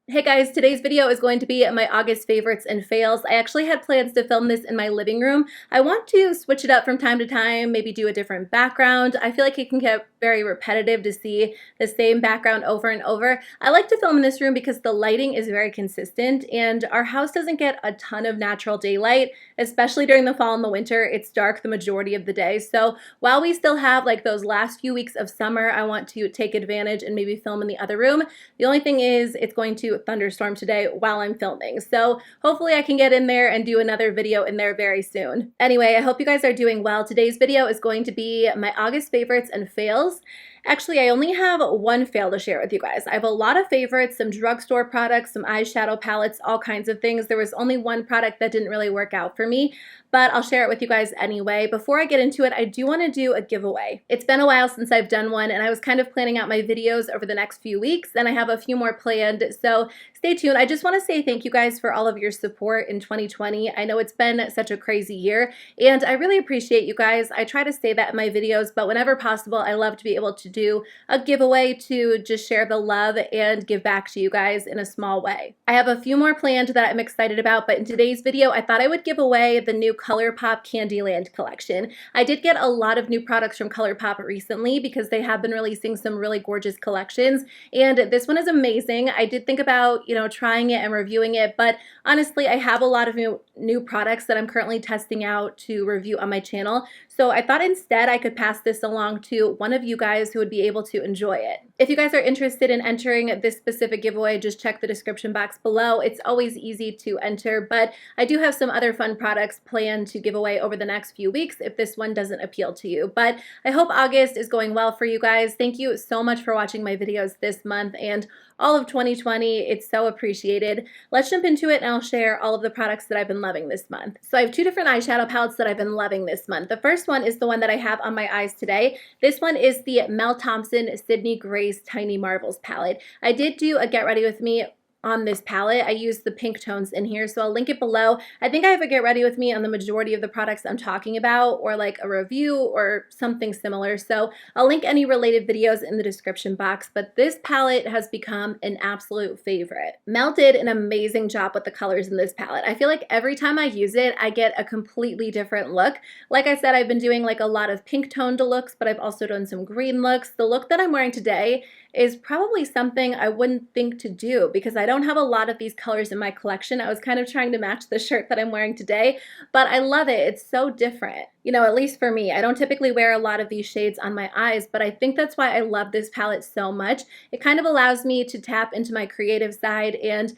Hey guys, today's video is going to be my August favorites and fails. I actually had plans to film this in my living room. I want to switch it up from time to time, maybe do a different background. I feel like it can get very repetitive to see the same background over and over. I like to film in this room because the lighting is very consistent and our house doesn't get a ton of natural daylight, especially during the fall and the winter. It's dark the majority of the day. So while we still have like those last few weeks of summer, I want to take advantage and maybe film in the other room. The only thing is it's going to thunderstorm today while I'm filming. So hopefully I can get in there and do another video in there very soon. Anyway, I hope you guys are doing well. Today's video is going to be my August favorites and fails. Actually, I only have one fail to share with you guys. I have a lot of favorites, some drugstore products, some eyeshadow palettes, all kinds of things. There was only one product that didn't really work out for me, but I'll share it with you guys anyway. Before I get into it, I do want to do a giveaway. It's been a while since I've done one, and I was kind of planning out my videos over the next few weeks, and I have a few more planned, so stay tuned. I just want to say thank you guys for all of your support in 2020. I know it's been such a crazy year, and I really appreciate you guys. I try to say that in my videos, but whenever possible, I love to be able to do a giveaway to just share the love and give back to you guys in a small way. I have a few more planned that I'm excited about, but in today's video, I thought I would give away the new ColourPop Candyland collection. I did get a lot of new products from ColourPop recently because they have been releasing some really gorgeous collections, and this one is amazing. I did think about, trying it and reviewing it, but honestly, I have a lot of new products that I'm currently testing out to review on my channel, so I thought instead I could pass this along to one of you guys who would be able to enjoy it. If you guys are interested in entering this specific giveaway, just check the description box below. It's always easy to enter, but I do have some other fun products planned to give away over the next few weeks if this one doesn't appeal to you. But I hope August is going well for you guys. Thank you so much for watching my videos this month and all of 2020. It's so appreciated. Let's jump into it and I'll share all of the products that I've been loving this month. So I have two different eyeshadow palettes that I've been loving this month. The first one is the one that I have on my eyes today. This one is the Mel Thompson Sydney Grace Tiny Marvels palette. I did do a get ready with me on this palette. I used the pink tones in here, so I'll link it below. I think I have a get ready with me on the majority of the products I'm talking about, or like a review or something similar, so I'll link any related videos in the description box, but this palette has become an absolute favorite. Mel did an amazing job with the colors in this palette. I feel like every time I use it, I get a completely different look. Like I said, I've been doing like a lot of pink toned looks, but I've also done some green looks. The look that I'm wearing today is probably something I wouldn't think to do because I don't have a lot of these colors in my collection. I was kind of trying to match the shirt that I'm wearing today, but I love it. It's so different. At least for me. I don't typically wear a lot of these shades on my eyes, but I think that's why I love this palette so much. It kind of allows me to tap into my creative side, and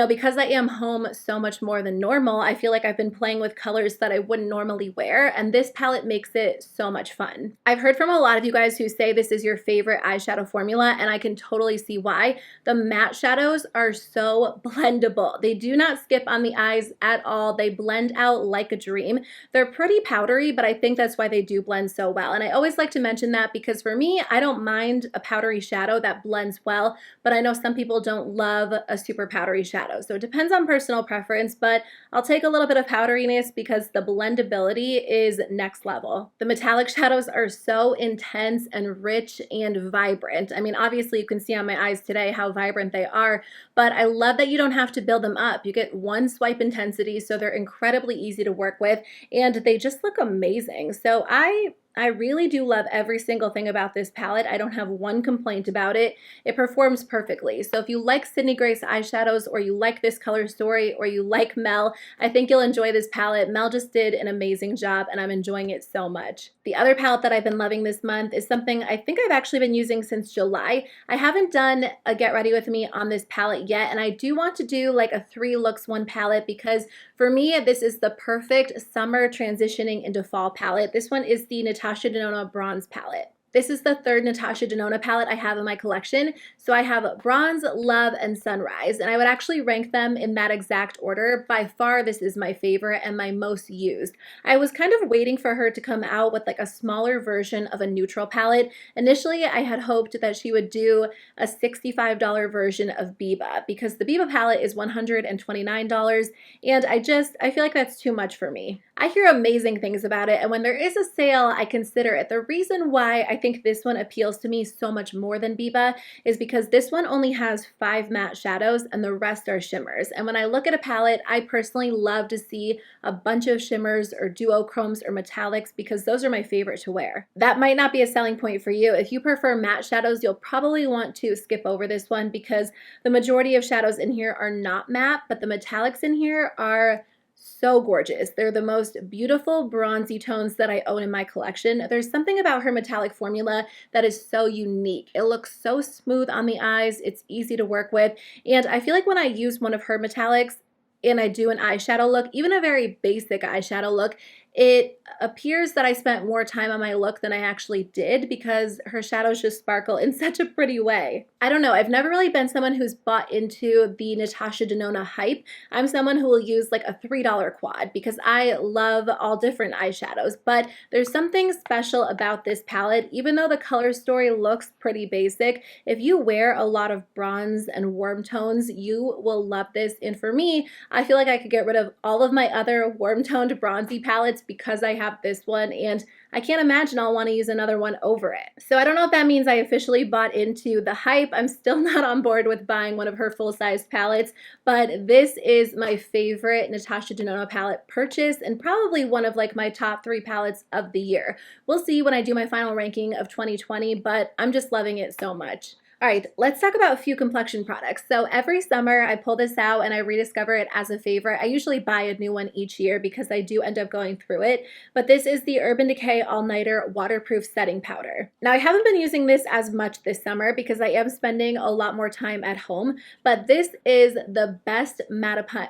because I am home so much more than normal, I feel like I've been playing with colors that I wouldn't normally wear, and this palette makes it so much fun. I've heard from a lot of you guys who say this is your favorite eyeshadow formula, and I can totally see why. The matte shadows are so blendable. They do not skip on the eyes at all. They blend out like a dream. They're pretty powdery, but I think that's why they do blend so well, and I always like to mention that because for me, I don't mind a powdery shadow that blends well, but I know some people don't love a super powdery shadow. So it depends on personal preference, but I'll take a little bit of powderiness because the blendability is next level. The metallic shadows are so intense and rich and vibrant. I mean, obviously you can see on my eyes today how vibrant they are, but I love that you don't have to build them up. You get one swipe intensity, so they're incredibly easy to work with, and they just look amazing. So I really do love every single thing about this palette. I don't have one complaint about it. It performs perfectly. So if you like Sydney Grace eyeshadows, or you like this color story, or you like Mel, I think you'll enjoy this palette. Mel just did an amazing job and I'm enjoying it so much. The other palette that I've been loving this month is something I think I've actually been using since July. I haven't done a get ready with me on this palette yet, and I do want to do like a 3 looks 1 palette because for me, this is the perfect summer transitioning into fall palette. This one is the Natasha Denona Bronze palette. This is the third Natasha Denona palette I have in my collection. So I have Bronze, Love, and Sunrise, and I would actually rank them in that exact order. By far, this is my favorite and my most used. I was kind of waiting for her to come out with like a smaller version of a neutral palette. Initially, I had hoped that she would do a $65 version of Biba because the Biba palette is $129, and I feel like that's too much for me. I hear amazing things about it, and when there is a sale, I consider it. The reason why I think this one appeals to me so much more than Biba is because this one only has 5 matte shadows and the rest are shimmers. And when I look at a palette, I personally love to see a bunch of shimmers or duochromes or metallics because those are my favorite to wear. That might not be a selling point for you. If you prefer matte shadows, you'll probably want to skip over this one because the majority of shadows in here are not matte, but the metallics in here are so gorgeous. They're the most beautiful bronzy tones that I own in my collection. There's something about her metallic formula that is so unique. It looks so smooth on the eyes. It's easy to work with. And I feel like when I use one of her metallics and I do an eyeshadow look, even a very basic eyeshadow look, it appears that I spent more time on my look than I actually did because her shadows just sparkle in such a pretty way. I don't know, I've never really been someone who's bought into the Natasha Denona hype. I'm someone who will use like a $3 quad because I love all different eyeshadows, but there's something special about this palette. Even though the color story looks pretty basic, if you wear a lot of bronze and warm tones, you will love this. And for me, I feel like I could get rid of all of my other warm toned bronzy palettes because I have this one, and I can't imagine I'll want to use another one over it. So I don't know if that means I officially bought into the hype. I'm still not on board with buying one of her full-size palettes, but this is my favorite Natasha Denona palette purchase and probably one of like my top 3 palettes of the year. We'll see when I do my final ranking of 2020, but I'm just loving it so much. All right, let's talk about a few complexion products. So every summer I pull this out and I rediscover it as a favorite. I usually buy a new one each year because I do end up going through it. But this is the Urban Decay All Nighter Waterproof Setting Powder. Now I haven't been using this as much this summer because I am spending a lot more time at home, but this is the best mattifying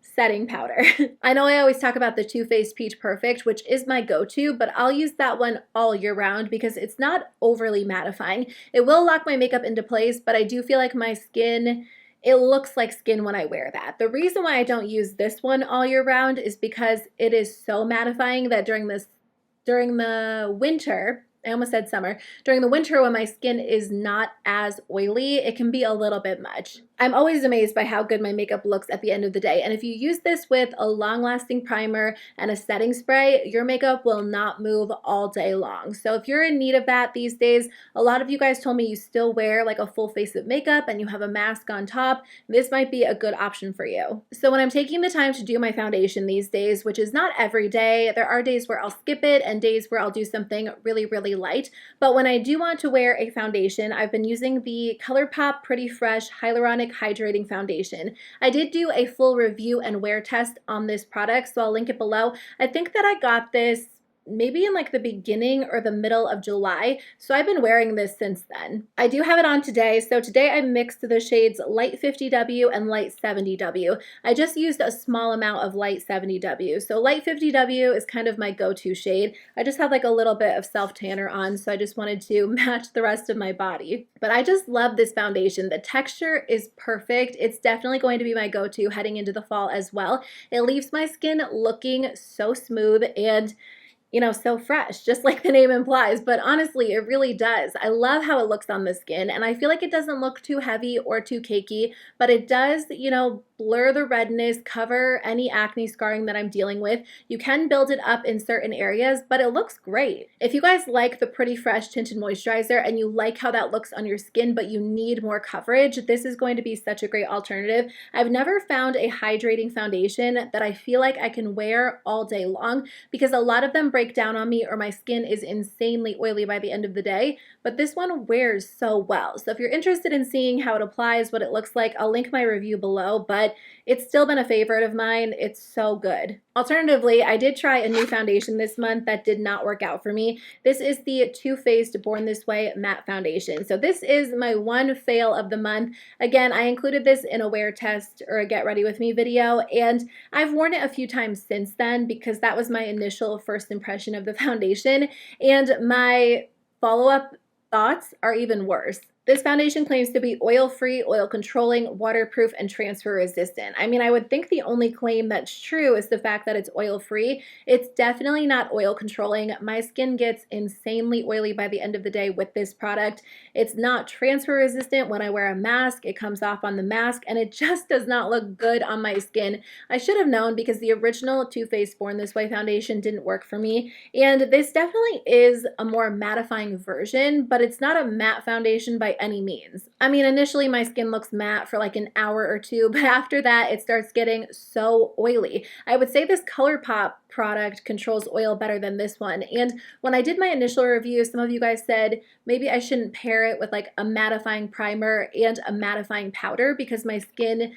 setting powder. I know I always talk about the Too Faced Peach Perfect, which is my go-to, but I'll use that one all year round because it's not overly mattifying. It will lock my makeup into place, but I do feel like my skin, it looks like skin when I wear that. The reason why I don't use this one all year round is because it is so mattifying that during the winter, I almost said summer. During the winter when my skin is not as oily, it can be a little bit much. I'm always amazed by how good my makeup looks at the end of the day. And if you use this with a long-lasting primer and a setting spray, your makeup will not move all day long. So if you're in need of that these days, a lot of you guys told me you still wear like a full face of makeup and you have a mask on top, this might be a good option for you. So when I'm taking the time to do my foundation these days, which is not every day, there are days where I'll skip it and days where I'll do something really, really light. But when I do want to wear a foundation, I've been using the ColourPop Pretty Fresh Hyaluronic Hydrating Foundation. I did do a full review and wear test on this product, so I'll link it below. I think that I got this maybe in like the beginning or the middle of July, so I've been wearing this since then. I do have it on today, so today I mixed the shades Light 50W and Light 70W. I just used a small amount of Light 70W, so Light 50W is kind of my go-to shade. I just have like a little bit of self-tanner on, so I just wanted to match the rest of my body. But I just love this foundation. The texture is perfect. It's definitely going to be my go-to heading into the fall as well. It leaves my skin looking so smooth and so fresh, just like the name implies, but honestly, it really does. I love how it looks on the skin, and I feel like it doesn't look too heavy or too cakey, but it does, blur the redness, cover any acne scarring that I'm dealing with. You can build it up in certain areas, but it looks great. If you guys like the Pretty Fresh Tinted Moisturizer and you like how that looks on your skin, but you need more coverage, this is going to be such a great alternative. I've never found a hydrating foundation that I feel like I can wear all day long because a lot of them break down on me or my skin is insanely oily by the end of the day, but this one wears so well. So if you're interested in seeing how it applies, what it looks like, I'll link my review below, but it's still been a favorite of mine. It's so good. Alternatively, I did try a new foundation this month that did not work out for me. This is the Too Faced Born This Way Matte Foundation. So this is my one fail of the month. Again, I included this in a wear test or a get ready with me video, and I've worn it a few times since then because that was my initial first impression of the foundation, and my follow-up thoughts are even worse. This foundation claims to be oil-free, oil-controlling, waterproof, and transfer-resistant. I mean, I would think the only claim that's true is the fact that it's oil-free. It's definitely not oil-controlling. My skin gets insanely oily by the end of the day with this product. It's not transfer-resistant when I wear a mask. It comes off on the mask, and it just does not look good on my skin. I should have known because the original Too Faced Born This Way foundation didn't work for me, and this definitely is a more mattifying version, but it's not a matte foundation by any means. I mean, initially my skin looks matte for like an hour or two, but after that it starts getting so oily. I would say this ColourPop product controls oil better than this one. And when I did my initial review, some of you guys said maybe I shouldn't pair it with like a mattifying primer and a mattifying powder because my skin,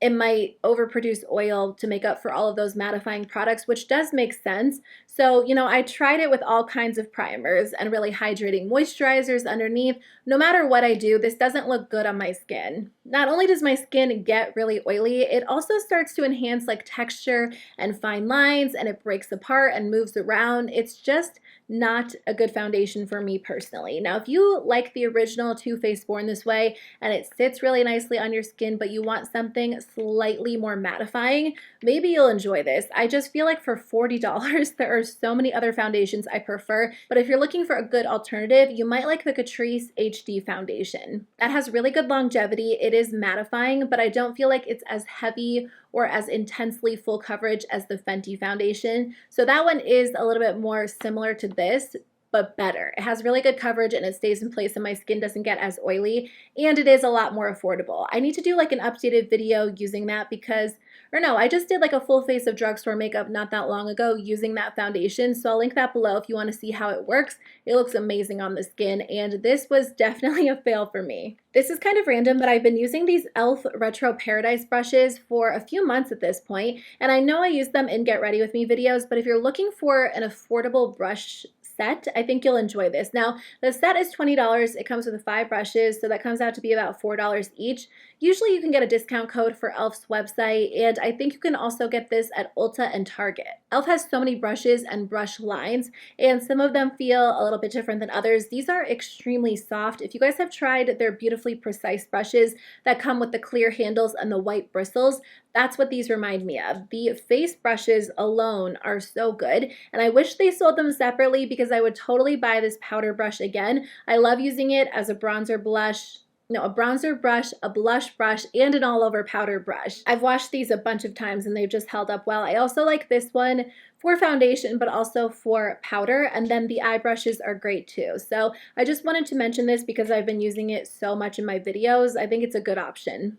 it might overproduce oil to make up for all of those mattifying products, which does make sense. So, you know, I tried it with all kinds of primers and really hydrating moisturizers underneath. No matter what I do, this doesn't look good on my skin. Not only does my skin get really oily, it also starts to enhance like texture and fine lines, and it breaks apart and moves around. It's just not a good foundation for me personally. Now, if you like the original Too Faced Born This Way and it sits really nicely on your skin, but you want something slightly more mattifying, maybe you'll enjoy this. I just feel like for $40, there are so many other foundations I prefer, but if you're looking for a good alternative, you might like the Catrice HD foundation. That has really good longevity. It is mattifying, but I don't feel like it's as heavy or as intensely full coverage as the Fenty foundation. So that one is a little bit more similar to this, but better. It has really good coverage and it stays in place and my skin doesn't get as oily, and it is a lot more affordable. I need to do like an updated video using that because, or no, I just did like a full face of drugstore makeup not that long ago using that foundation, so I'll link that below if you want to see how it works. It looks amazing on the skin, and this was definitely a fail for me. This is kind of random, but I've been using these e.l.f. Retro Paradise brushes for a few months at this point, and I know I use them in Get Ready With Me videos, but if you're looking for an affordable brush set, I think you'll enjoy this. Now, the set is $20. It comes with 5 brushes, so that comes out to be about $4 each. Usually you can get a discount code for e.l.f.'s website, and I think you can also get this at Ulta and Target. e.l.f. has so many brushes and brush lines, and some of them feel a little bit different than others. These are extremely soft. If you guys have tried their beautifully precise brushes that come with the clear handles and the white bristles, that's what these remind me of. The face brushes alone are so good, and I wish they sold them separately because I would totally buy this powder brush again. I love using it as a bronzer brush, a blush brush, and an all-over powder brush. I've washed these a bunch of times and they've just held up well. I also like this one for foundation, but also for powder, and then the eye brushes are great too. So I just wanted to mention this because I've been using it so much in my videos. I think it's a good option.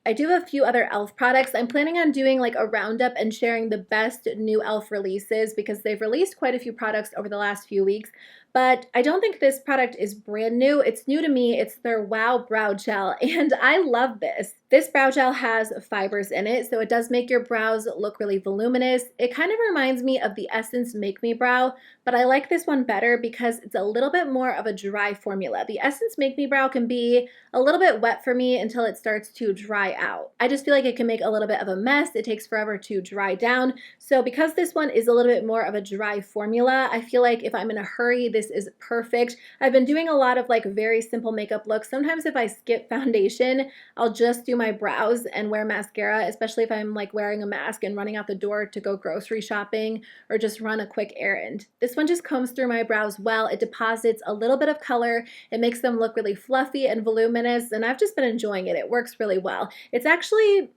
I do have a few other e.l.f. products. I'm planning on doing like a roundup and sharing the best new e.l.f. releases because they've released quite a few products over the last few weeks. But I don't think this product is brand new. It's new to me. It's their Wow Brow Gel, and I love this. This brow gel has fibers in it, so it does make your brows look really voluminous. It kind of reminds me of the Essence Make Me Brow, but I like this one better because it's a little bit more of a dry formula. The Essence Make Me Brow can be a little bit wet for me until it starts to dry out. I just feel like it can make a little bit of a mess. It takes forever to dry down. So because this one is a little bit more of a dry formula, I feel like if I'm in a hurry, this is perfect. I've been doing a lot of like very simple makeup looks. Sometimes if I skip foundation, I'll just do my brows and wear mascara, especially if I'm like wearing a mask and running out the door to go grocery shopping or just run a quick errand. This one just combs through my brows well. It deposits a little bit of color. It makes them look really fluffy and voluminous, and I've just been enjoying it. It works really well. It's actually,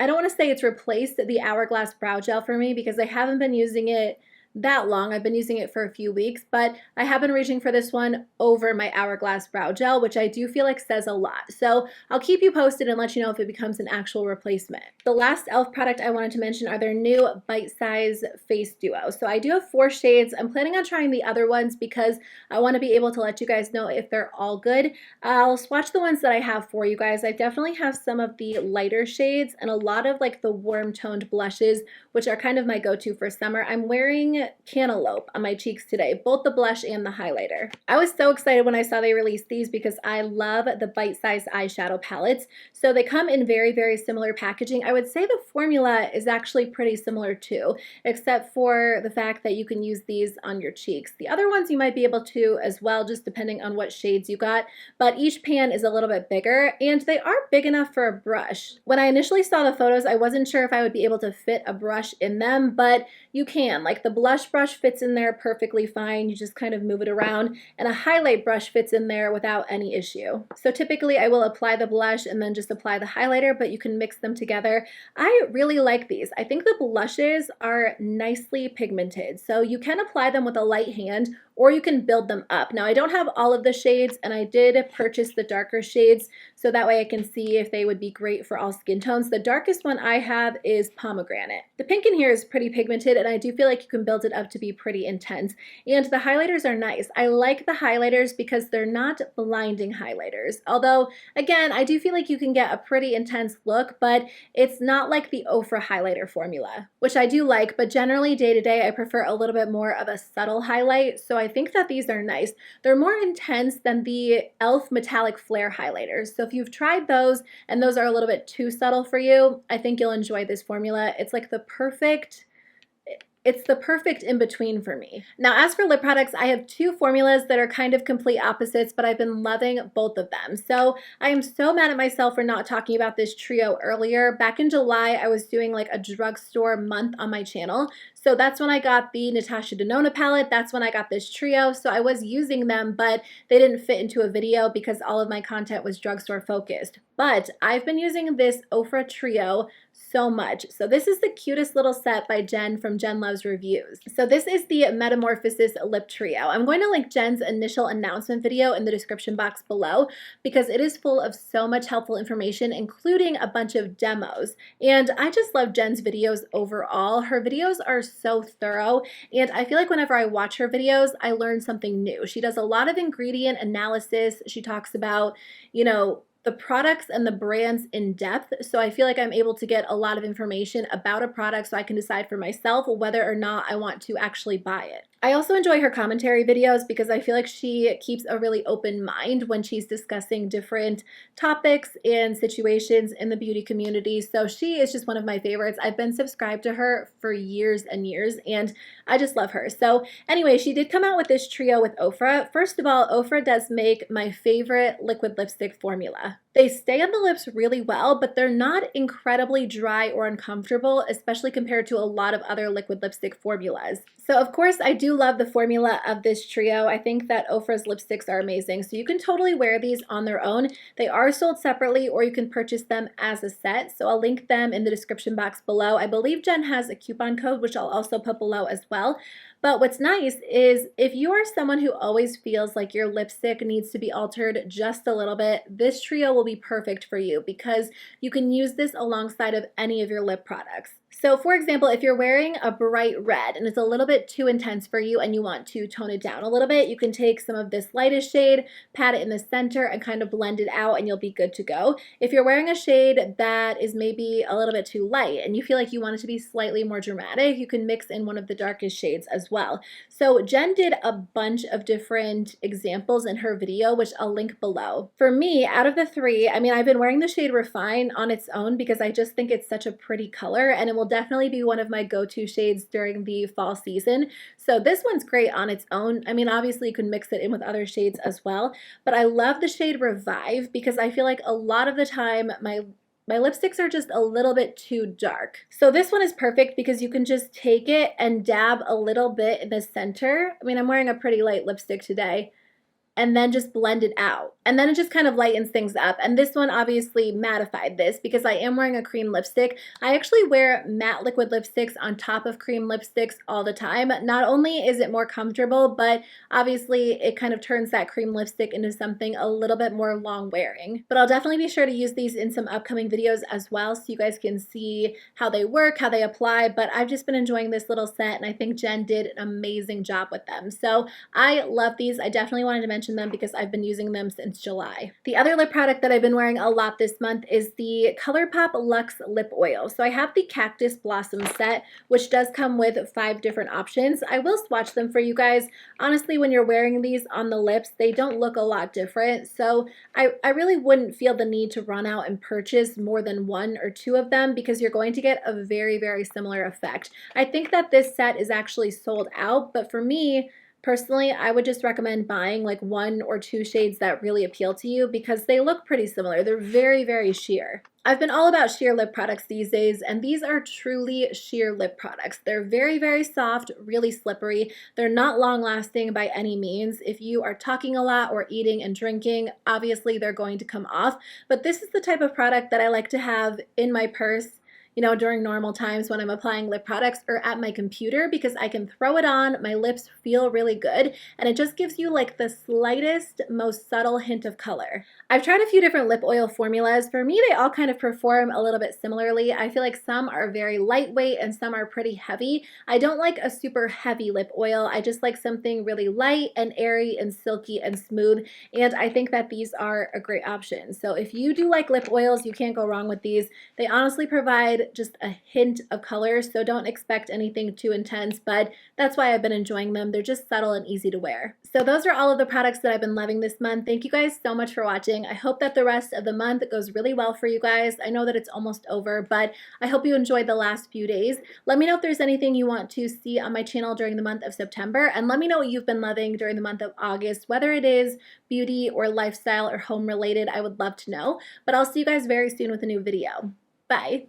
I don't want to say it's replaced the Hourglass Brow Gel for me because I haven't been using it that long. I've been using it for a few weeks, but I have been reaching for this one over my Hourglass Brow Gel, which I do feel like says a lot. So I'll keep you posted and let you know if it becomes an actual replacement. The last e.l.f. product I wanted to mention are their new Bite Size Face Duo. So I do have 4 shades. I'm planning on trying the other ones because I want to be able to let you guys know if they're all good. I'll swatch the ones that I have for you guys. I definitely have some of the lighter shades and a lot of like the warm toned blushes, which are kind of my go-to for summer. I'm wearing using Cantaloupe on my cheeks today, both the blush and the highlighter. I was so excited when I saw they released these because I love the bite-sized eyeshadow palettes. So they come in very, very similar packaging. I would say the formula is actually pretty similar too, except for the fact that you can use these on your cheeks. The other ones you might be able to as well, just depending on what shades you got, but each pan is a little bit bigger and they are big enough for a brush. When I initially saw the photos, I wasn't sure if I would be able to fit a brush in them, but you can. Like the blush brush fits in there perfectly fine. You just kind of move it around, and a highlight brush fits in there without any issue. So typically I will apply the blush and then just apply the highlighter, but you can mix them together. I really like these. I think the blushes are nicely pigmented, so you can apply them with a light hand or you can build them up. Now I don't have all of the shades, and I did purchase the darker shades so that way I can see if they would be great for all skin tones. The darkest one I have is pomegranate. The pink in here is pretty pigmented, and I do feel like you can build it up to be pretty intense. And the highlighters are nice. I like the highlighters because they're not blinding highlighters. Although, again, I do feel like you can get a pretty intense look, but it's not like the Ofra highlighter formula, which I do like, but generally day to day I prefer a little bit more of a subtle highlight, so I think that these are nice. They're more intense than the e.l.f. metallic flare highlighters, so if you've tried those and those are a little bit too subtle for you, I think you'll enjoy this formula. It's like it's the perfect in-between for me. Now, as for lip products, I have two formulas that are kind of complete opposites, but I've been loving both of them. So I am so mad at myself for not talking about this trio earlier. Back in July, I was doing like a drugstore month on my channel. So that's when I got the Natasha Denona palette. That's when I got this trio. So I was using them, but they didn't fit into a video because all of my content was drugstore focused. But I've been using this Ofra trio so much. So this is the cutest little set by Jen from Jen Loves Reviews. So this is the Metamorphosis Lip Trio. I'm going to link Jen's initial announcement video in the description box below because it is full of so much helpful information, including a bunch of demos. And I just love Jen's videos overall. Her videos are so thorough, and I feel like whenever I watch her videos, I learn something new. She does a lot of ingredient analysis. She talks about, you know, the products and the brands in depth, so I feel like I'm able to get a lot of information about a product so I can decide for myself whether or not I want to actually buy it. I also enjoy her commentary videos because I feel like she keeps a really open mind when she's discussing different topics and situations in the beauty community. So she is just one of my favorites. I've been subscribed to her for years and years, and I just love her. So anyway, she did come out with this trio with Ofra. First of all, Ofra does make my favorite liquid lipstick formula. They stay on the lips really well, but they're not incredibly dry or uncomfortable, especially compared to a lot of other liquid lipstick formulas. So of course, I do love the formula of this trio. I think that Ofra's lipsticks are amazing. So you can totally wear these on their own. They are sold separately, or you can purchase them as a set. So I'll link them in the description box below. I believe Jen has a coupon code, which I'll also put below as well. But what's nice is if you are someone who always feels like your lipstick needs to be altered just a little bit, this trio will be perfect for you because you can use this alongside of any of your lip products. So for example, if you're wearing a bright red and it's a little bit too intense for you and you want to tone it down a little bit, you can take some of this lightest shade, pat it in the center, and kind of blend it out, and you'll be good to go. If you're wearing a shade that is maybe a little bit too light and you feel like you want it to be slightly more dramatic, you can mix in one of the darkest shades as well. So Jen did a bunch of different examples in her video, which I'll link below. For me, out of the three, I mean, I've been wearing the shade Refine on its own because I just think it's such a pretty color, and it will definitely be one of my go-to shades during the fall season. So this one's great on its own. I mean, obviously you can mix it in with other shades as well, but I love the shade Revive because I feel like a lot of the time my lipsticks are just a little bit too dark. So this one is perfect because you can just take it and dab a little bit in the center. I mean, I'm wearing a pretty light lipstick today, and then just blend it out. And then it just kind of lightens things up. And this one obviously mattified this because I am wearing a cream lipstick. I actually wear matte liquid lipsticks on top of cream lipsticks all the time. Not only is it more comfortable, but obviously it kind of turns that cream lipstick into something a little bit more long wearing. But I'll definitely be sure to use these in some upcoming videos as well so you guys can see how they work, how they apply. But I've just been enjoying this little set, and I think Jen did an amazing job with them. So I love these. I definitely wanted to mention them because I've been using them since since July. The other lip product that I've been wearing a lot this month is the ColourPop Luxe Lip Oil. So I have the Cactus Blossom set, which does come with 5 different options. I will swatch them for you guys. Honestly, when you're wearing these on the lips, they don't look a lot different. So I really wouldn't feel the need to run out and purchase more than 1 or 2 of them because you're going to get a very, very similar effect. I think that this set is actually sold out, but for me, personally, I would just recommend buying like 1 or 2 shades that really appeal to you because they look pretty similar. They're very, very sheer. I've been all about sheer lip products these days, and these are truly sheer lip products. They're very, very soft, really slippery. They're not long lasting by any means. If you are talking a lot or eating and drinking, obviously they're going to come off, but this is the type of product that I like to have in my purse, you know, during normal times when I'm applying lip products or at my computer because I can throw it on, my lips feel really good, and it just gives you like the slightest, most subtle hint of color. I've tried a few different lip oil formulas. For me, they all kind of perform a little bit similarly. I feel like some are very lightweight and some are pretty heavy. I don't like a super heavy lip oil. I just like something really light and airy and silky and smooth, and I think that these are a great option. So if you do like lip oils, you can't go wrong with these. They honestly provide just a hint of color, so don't expect anything too intense, but that's why I've been enjoying them. They're just subtle and easy to wear. So those are all of the products that I've been loving this month. Thank you guys so much for watching. I hope that the rest of the month goes really well for you guys. I know that it's almost over, but I hope you enjoyed the last few days. Let me know if there's anything you want to see on my channel during the month of September, and let me know what you've been loving during the month of August, whether it is beauty or lifestyle or home related. I would love to know, but I'll see you guys very soon with a new video. Bye.